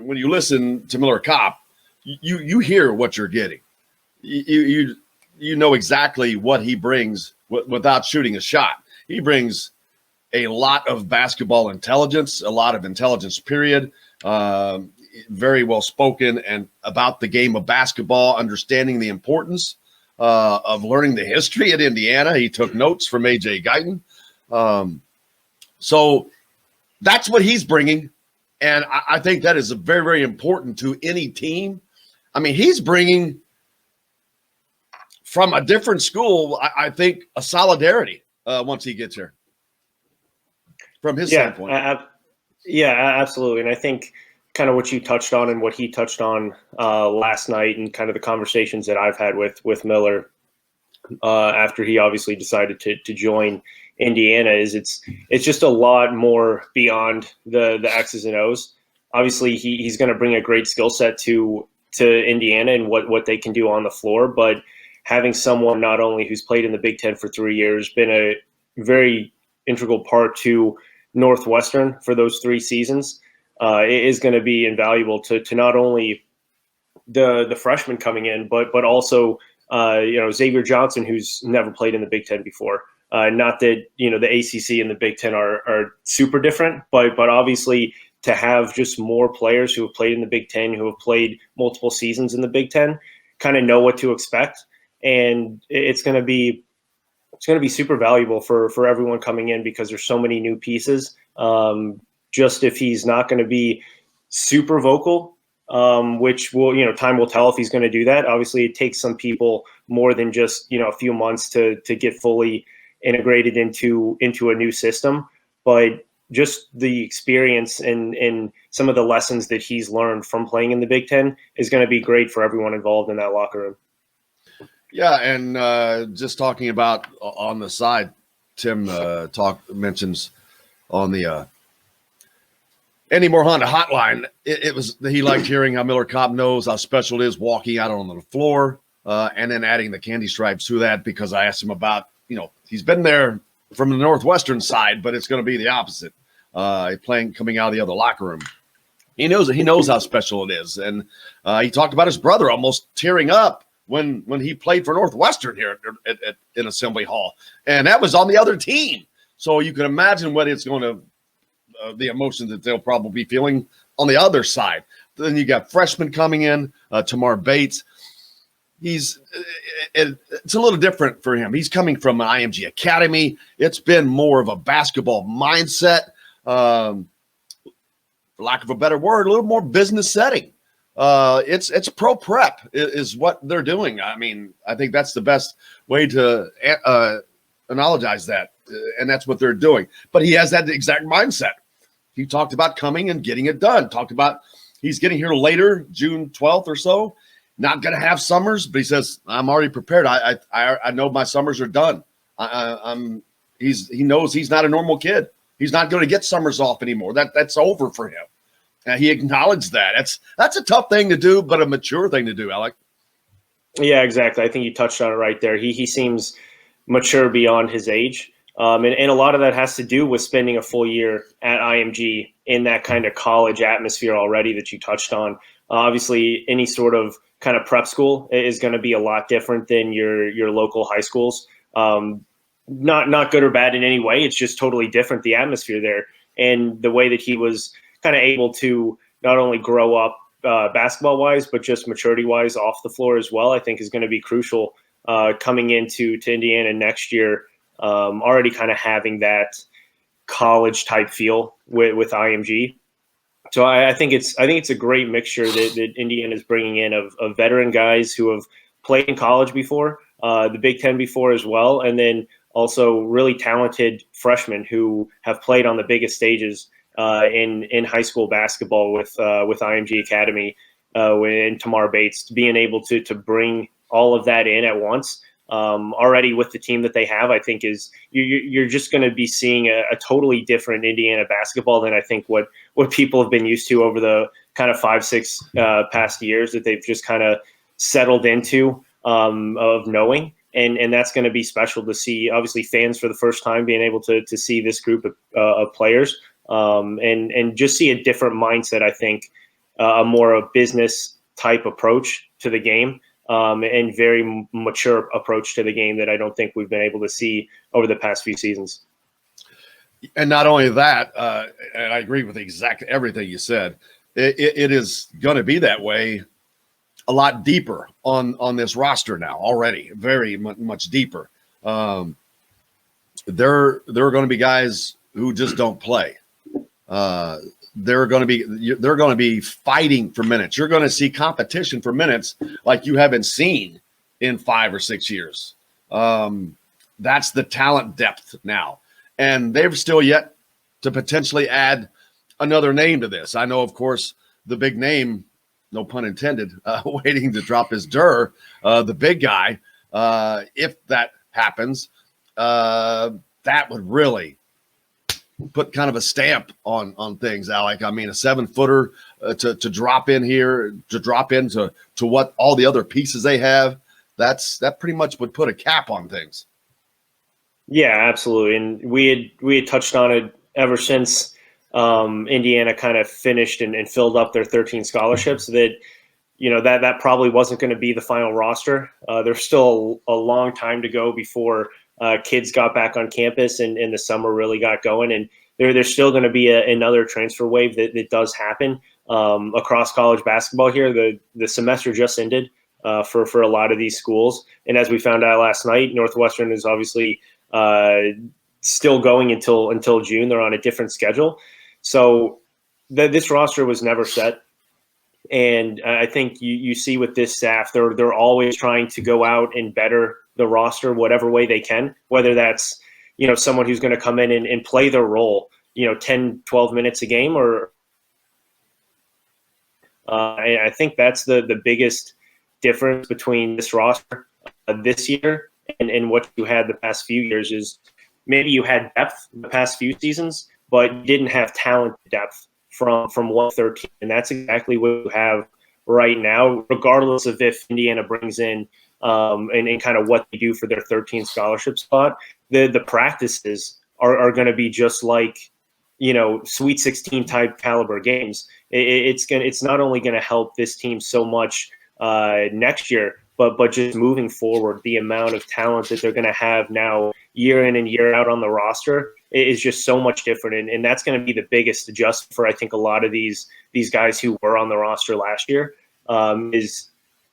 when you listen to Miller Kopp, you hear what you're getting. You know exactly what he brings without shooting a shot. He brings a lot of basketball intelligence, a lot of intelligence, period. Very well spoken and about the game of basketball, understanding the importance of learning the history at Indiana. He took notes from A.J. Guyton. So that's what he's bringing. And I think that is very, very important to any team. I mean, he's bringing from a different school, I think, a solidarity once he gets here from his standpoint. Absolutely. And I think kind of what you touched on and what he touched on last night and kind of the conversations that I've had with Miller after he obviously decided to join Indiana is it's just a lot more beyond the X's and O's. Obviously, he's going to bring a great skill set to Indiana and what they can do on the floor, but having someone not only who's played in the Big Ten for 3 years, been a very integral part to Northwestern for those 3 seasons, is going to be invaluable to not only the freshmen coming in, but also Xavier Johnson, who's never played in the Big Ten before. Not that the ACC and the Big Ten are super different, but obviously to have just more players who have played in the Big Ten, who have played multiple seasons in the Big Ten, kind of know what to expect, and it's going to be super valuable for everyone coming in because there's so many new pieces. Just if he's not going to be super vocal, which will time will tell if he's going to do that. Obviously, it takes some people more than just a few months to get fully integrated into a new system, but just the experience and some of the lessons that he's learned from playing in the Big Ten is going to be great for everyone involved in that locker room. Yeah, and just talking about on the side, Tim mentions on the Andy Moore Honda hotline. It was he liked hearing how Miller Kopp knows how special it is walking out on the floor, and then adding the candy stripes to that because I asked him about he's been there from the Northwestern side, but it's going to be the opposite. Coming out of the other locker room. He knows how special it is. And he talked about his brother almost tearing up when he played for Northwestern here in Assembly Hall. And that was on the other team. So you can imagine what it's going to, the emotions that they'll probably be feeling on the other side. Then you got freshmen coming in, Tamar Bates. It's a little different for him. He's coming from an IMG Academy. It's been more of a basketball mindset, for lack of a better word, a little more business setting. It's pro prep is what they're doing. I mean, I think that's the best way to analogize that, and that's what they're doing. But he has that exact mindset. He talked about coming and getting it done. Talked about he's getting here later, June 12th or so. Not going to have summers, but he says, I'm already prepared. I know my summers are done. He knows he's not a normal kid. He's not going to get summers off anymore. That's over for him. And he acknowledged that. That's a tough thing to do, but a mature thing to do, Alec. Yeah, exactly. I think you touched on it right there. He seems mature beyond his age. And a lot of that has to do with spending a full year at IMG in that kind of college atmosphere already that you touched on. Obviously, any sort of kind of prep school is going to be a lot different than your local high schools. Not good or bad in any way. It's just totally different, the atmosphere there. And the way that he was kind of able to not only grow up basketball-wise, but just maturity-wise off the floor as well, I think is going to be crucial coming into Indiana next year, already kind of having that college-type feel with IMG. So I think it's a great mixture that Indiana is bringing in of veteran guys who have played in college before, the Big Ten before as well, and then also really talented freshmen who have played on the biggest stages in high school basketball with IMG Academy and Tamar Bates. Being able to bring all of that in at once already with the team that they have, I think is you're just going to be seeing a totally different Indiana basketball than I think what people have been used to over the kind of 5-6 past years that they've just kind of settled into of knowing. And that's going to be special to see, obviously, fans for the first time being able to see this group of players and just see a different mindset, I think, a more a business type approach to the game, and very mature approach to the game that I don't think we've been able to see over the past few seasons. And not only that, and I agree with exactly everything you said, it is going to be that way a lot deeper on this roster now already, very much deeper. There are going to be guys who just don't play. They're going to be fighting for minutes. You're going to see competition for minutes like you haven't seen in 5 or 6 years. That's the talent depth now, and they've still yet to potentially add another name to this. I know, of course, the big name, no pun intended, waiting to drop his the big guy. If that happens, that would really put kind of a stamp on things, Alec. I mean, a 7-footer to drop in here, to drop into what all the other pieces they have, that pretty much would put a cap on things. Yeah, absolutely. And we had touched on it ever since Indiana kind of finished and filled up their 13 scholarships that, that probably wasn't going to be the final roster. There's still a long time to go before kids got back on campus and the summer really got going. And there's still going to be another transfer wave that does happen across college basketball here. The semester just ended for a lot of these schools. And as we found out last night, Northwestern is obviously still going until June. They're on a different schedule. So this roster was never set. And I think you see with this staff, they're always trying to go out and better the roster whatever way they can, whether that's, someone who's going to come in and play their role, 10, 12 minutes a game, or I think that's the biggest difference between this roster this year and what you had the past few years is maybe you had depth the past few seasons, but you didn't have talent depth from 113. And that's exactly what you have right now, regardless of if Indiana brings in and kind of what they do for their 13 scholarship spot. The practices are going to be just like, Sweet 16 type caliber games. It's not only going to help this team so much next year, but just moving forward, the amount of talent that they're going to have now year in and year out on the roster is just so much different. And that's going to be the biggest adjustment for, I think, a lot of these guys who were on the roster last year, is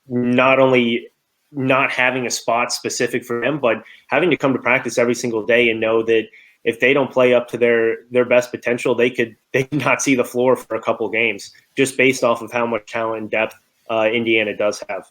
not only not having a spot specific for them, but having to come to practice every single day and know that if they don't play up to their best potential, they could not see the floor for a couple games just based off of how much talent and depth Indiana does have.